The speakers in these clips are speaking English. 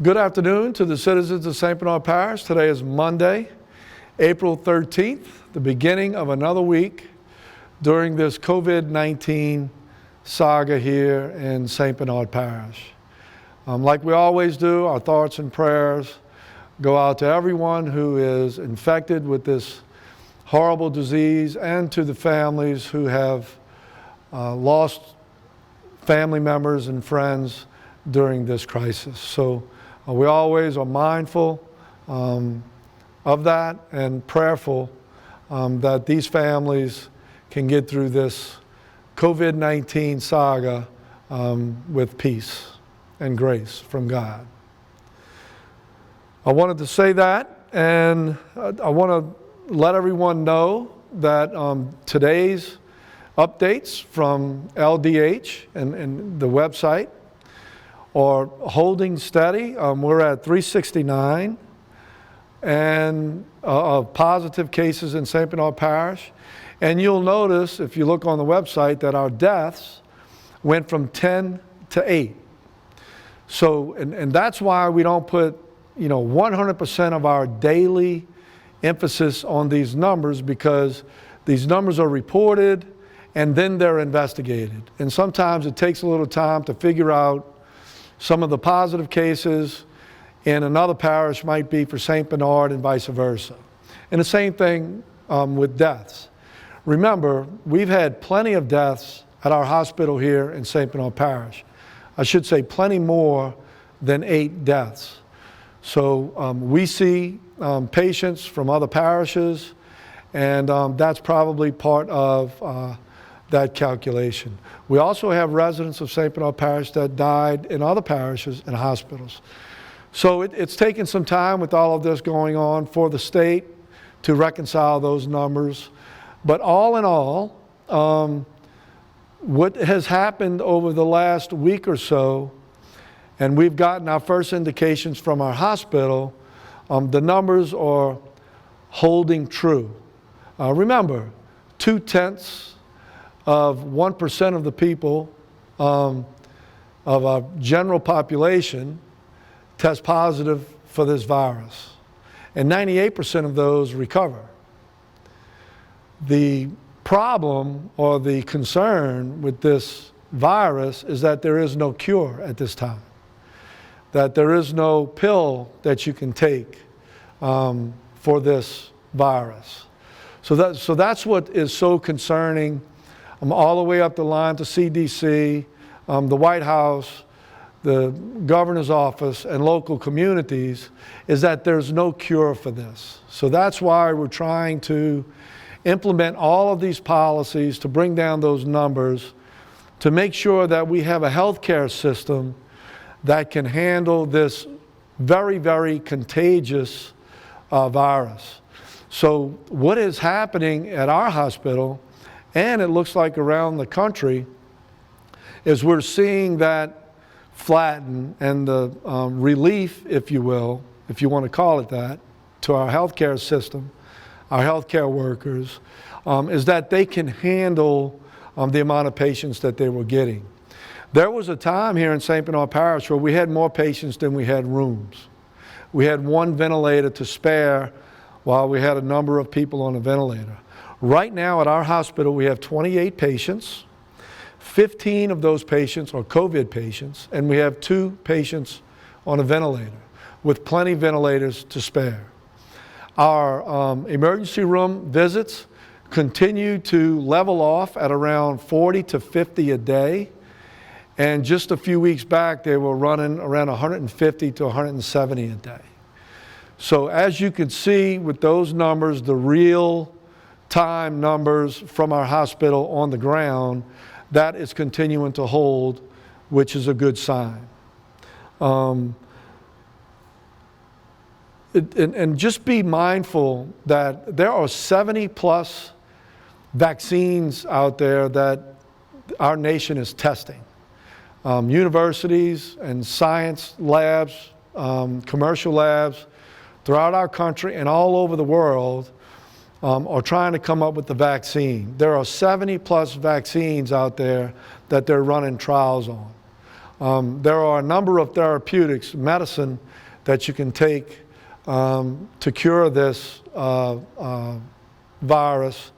Good afternoon to the citizens of St. Bernard Parish. Today is Monday, April 13th, the beginning of another week during this COVID-19 saga here in St. Bernard Parish. Like we always do, our thoughts and prayers go out to everyone who is infected with this horrible disease and to the families who have lost family members and friends during this crisis. So we always are mindful of that and prayerful that these families can get through this COVID-19 saga with peace and grace from God. I wanted to say that, and I want to let everyone know that today's updates from LDH and the website are holding steady. We're at 369 and of positive cases in St. Bernard Parish. And you'll notice, if you look on the website, that our deaths went from 10 to 8. So, and that's why we don't put 100% of our daily emphasis on these numbers, because these numbers are reported and then they're investigated. And sometimes it takes a little time to figure out some of the positive cases in another parish might be for St. Bernard and vice versa. And the same thing with deaths. Remember, we've had plenty of deaths at our hospital here in St. Bernard Parish. I should say plenty more than 8 deaths. So we see patients from other parishes, and that's probably part of that calculation. We also have residents of St. Bernard Parish that died in other parishes and hospitals. So it's taken some time with all of this going on for the state to reconcile those numbers. But all in all, what has happened over the last week or so, and we've gotten our first indications from our hospital, the numbers are holding true. Remember, 0.2% of 1% of the people of our general population test positive for this virus, and 98% of those recover. The problem or the concern with this virus is that there is no cure at this time, that there is no pill that you can take for this virus. So that's what is so concerning. All the way up the line to CDC, the White House, the governor's office, and local communities, is that there's no cure for this. So that's why we're trying to implement all of these policies to bring down those numbers, to make sure that we have a healthcare system that can handle this very, very contagious virus. So what is happening at our hospital, and it looks like around the country, is we're seeing that flatten, and the relief, if you will, if you want to call it that, to our healthcare system, our healthcare workers, is that they can handle the amount of patients that they were getting. There was a time here in St. Bernard Parish where we had more patients than we had rooms. We had 1 ventilator to spare while we had a number of people on a ventilator. Right now at our hospital, we have 28 patients. 15 of those patients are COVID patients, and we have 2 patients on a ventilator, with plenty of ventilators to spare. Our emergency room visits continue to level off at around 40 to 50 a day. And just a few weeks back, they were running around 150 to 170 a day. So as you can see with those numbers, the real time numbers from our hospital on the ground, that is continuing to hold, which is a good sign. And just be mindful that there are 70 plus vaccines out there that our nation is testing. Universities and science labs, commercial labs throughout our country and all over the world are trying to come up with the vaccine. There are 70 plus vaccines out there that they're running trials on. There are a number of therapeutics, medicine, that you can take to cure this virus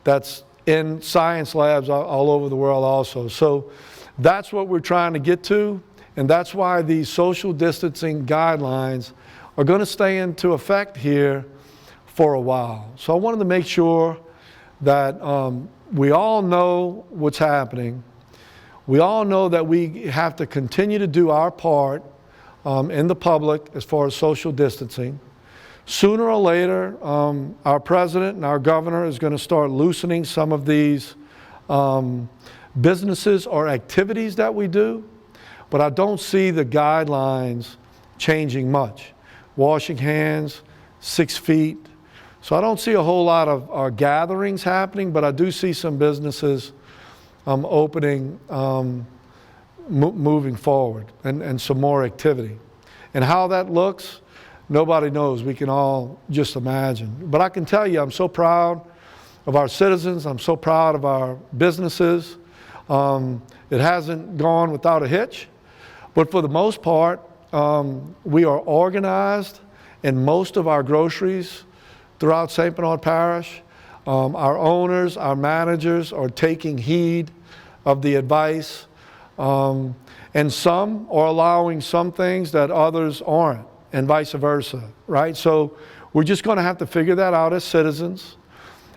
that's in science labs all over the world also. So that's what we're trying to get to, and that's why these social distancing guidelines are going to stay into effect here for a while. So I wanted to make sure that we all know what's happening. We all know that we have to continue to do our part in the public as far as social distancing. Sooner or later, our president and our governor is going to start loosening some of these businesses or activities that we do, but I don't see the guidelines changing much. Washing hands, 6 feet. So I don't see a whole lot of gatherings happening, but I do see some businesses opening, moving forward, and some more activity. And how that looks, nobody knows. We can all just imagine. But I can tell you, I'm so proud of our citizens. I'm so proud of our businesses. It hasn't gone without a hitch, but for the most part, we are organized in most of our groceries throughout St. Bernard Parish. Our owners, our managers are taking heed of the advice, and some are allowing some things that others aren't, and vice versa, right? So we're just going to have to figure that out as citizens.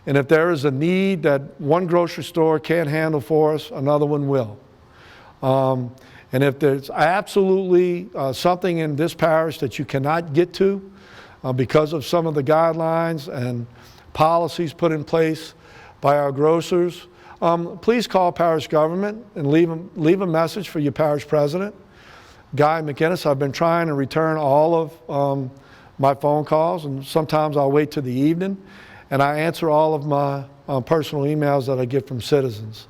And if there is a need that one grocery store can't handle for us, another one will. And if there's absolutely something in this parish that you cannot get to because of some of the guidelines and policies put in place by our grocers, please call parish government and leave a message for your parish president, Guy McInnis. I've been trying to return all of my phone calls, and sometimes I'll wait till the evening, and I answer all of my personal emails that I get from citizens.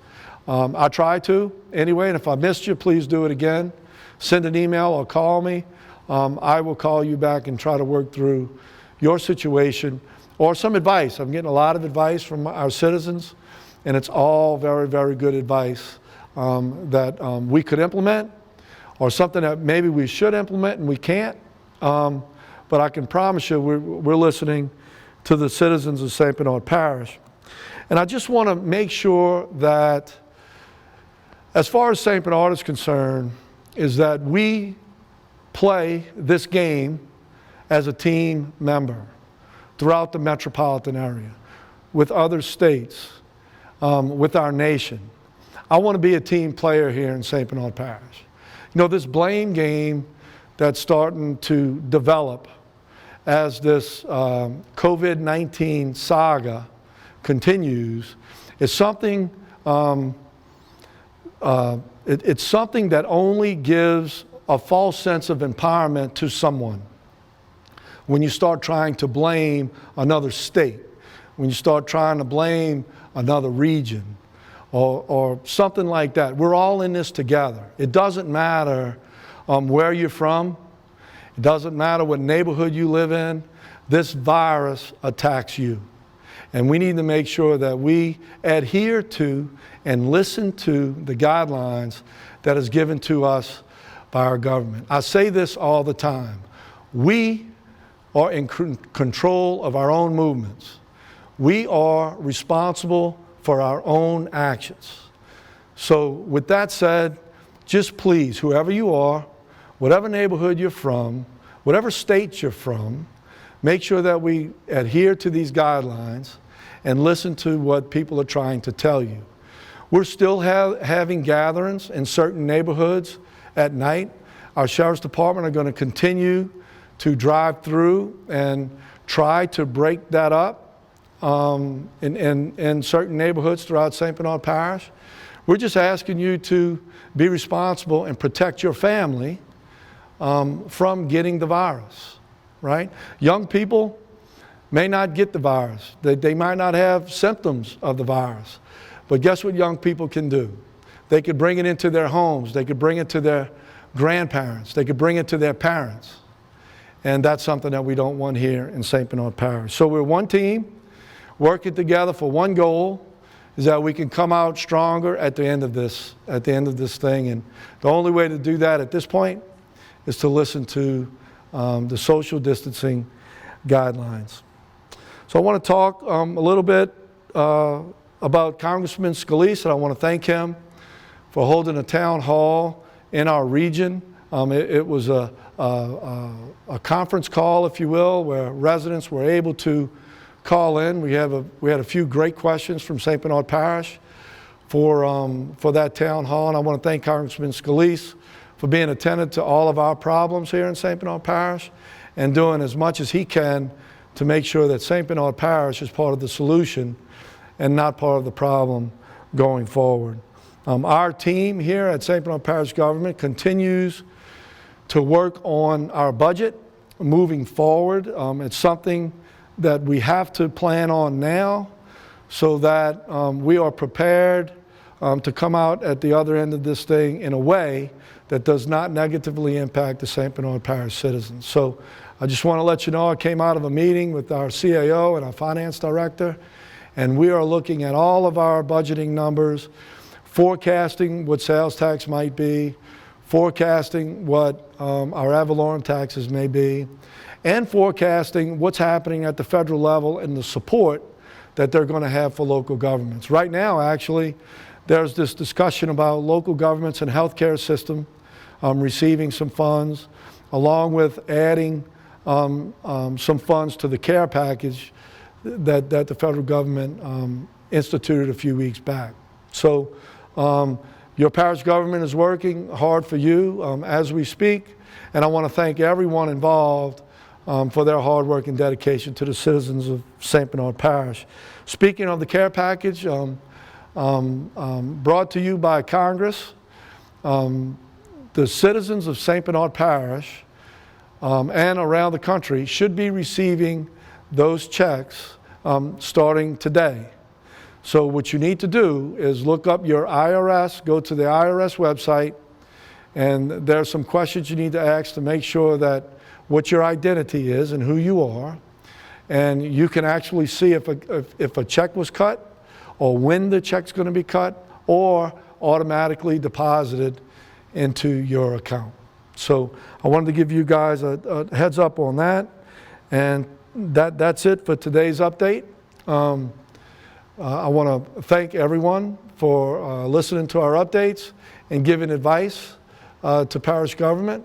I try to anyway, and if I missed you, please do it again. Send an email or call me. I will call you back and try to work through your situation or some advice. I'm getting a lot of advice from our citizens, and it's all very, very good advice that we could implement, or something that maybe we should implement and we can't. But I can promise you we're listening to the citizens of St. Bernard Parish. And I just want to make sure that as far as St. Bernard is concerned, is that we play this game as a team member throughout the metropolitan area, with other states, with our nation. I want to be a team player here in St. Bernard Parish. You know, this blame game that's starting to develop as this COVID-19 saga continues is something, it's something that only gives a false sense of empowerment to someone. When you start trying to blame another state, when you start trying to blame another region, or something like that. We're all in this together. It doesn't matter where you're from. It doesn't matter what neighborhood you live in. This virus attacks you. And we need to make sure that we adhere to and listen to the guidelines that is given to us by our government. I say this all the time. We are in control of our own movements. We are responsible for our own actions. So with that said, just please, whoever you are, whatever neighborhood you're from, whatever state you're from, make sure that we adhere to these guidelines and listen to what people are trying to tell you. We're still having gatherings in certain neighborhoods at night. Our sheriff's department are going to continue to drive through and try to break that up in certain neighborhoods throughout St. Bernard Parish. We're just asking you to be responsible and protect your family from getting the virus, right? Young people may not get the virus. They might not have symptoms of the virus. But guess what young people can do? They could bring it into their homes. They could bring it to their grandparents. They could bring it to their parents. And that's something that we don't want here in St. Bernard Parish. So we're one team, working together for one goal, is that we can come out stronger at the end of this thing. And the only way to do that at this point is to listen to the social distancing guidelines. So I want to talk a little bit about Congressman Scalise, and I want to thank him for holding a town hall in our region. It was a conference call, if you will, where residents were able to call in. We had a few great questions from St. Bernard Parish for that town hall, and I want to thank Congressman Scalise for being attentive to all of our problems here in St. Bernard Parish and doing as much as he can to make sure that St. Bernard Parish is part of the solution and not part of the problem going forward. Our team here at St. Bernard Parish Government continues to work on our budget moving forward. It's something that we have to plan on now so that we are prepared to come out at the other end of this thing in a way that does not negatively impact the St. Bernard Parish citizens. So I just want to let you know I came out of a meeting with our CAO and our finance director, and we are looking at all of our budgeting numbers, forecasting what sales tax might be, forecasting what our ad valorem taxes may be, and forecasting what's happening at the federal level and the support that they're going to have for local governments. Right now, actually, there's this discussion about local governments and healthcare system receiving some funds, along with adding some funds to the care package that the federal government instituted a few weeks back. So your parish government is working hard for you as we speak, and I want to thank everyone involved for their hard work and dedication to the citizens of St. Bernard Parish. Speaking of the care package, brought to you by Congress, the citizens of St. Bernard Parish and around the country should be receiving those checks starting today. So what you need to do is look up your IRS, go to the IRS website, and there are some questions you need to ask to make sure that what your identity is and who you are, and you can actually see if a check was cut or when the check's going to be cut or automatically deposited into your account. So I wanted to give you guys a heads up on that, and that's it for today's update. I want to thank everyone for listening to our updates and giving advice to parish government,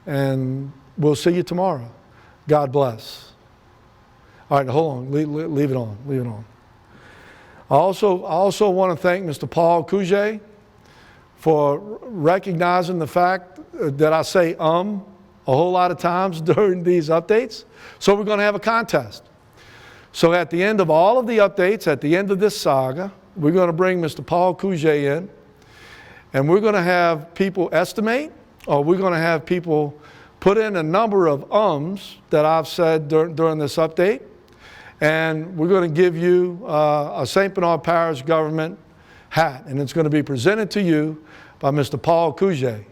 and we'll see you tomorrow. God bless. All right, hold on, leave it on, leave it on. I also want to thank Mr. Paul Cougé for recognizing the fact that I say a whole lot of times during these updates. So we're going to have a contest. So at the end of all of the updates, at the end of this saga, we're going to bring Mr. Paul Cougé in, and we're going to have people estimate, or we're going to have people put in a number of that I've said during this update, and we're going to give you a St. Bernard Parish government hat, and it's going to be presented to you by Mr. Paul Cougé.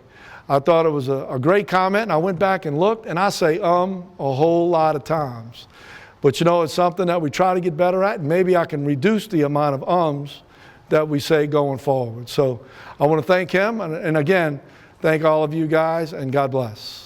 I thought it was a great comment, and I went back and looked, and I say a whole lot of times. But you know, it's something that we try to get better at, and maybe I can reduce the amount of that we say going forward. So I want to thank him, and again, thank all of you guys, and God bless.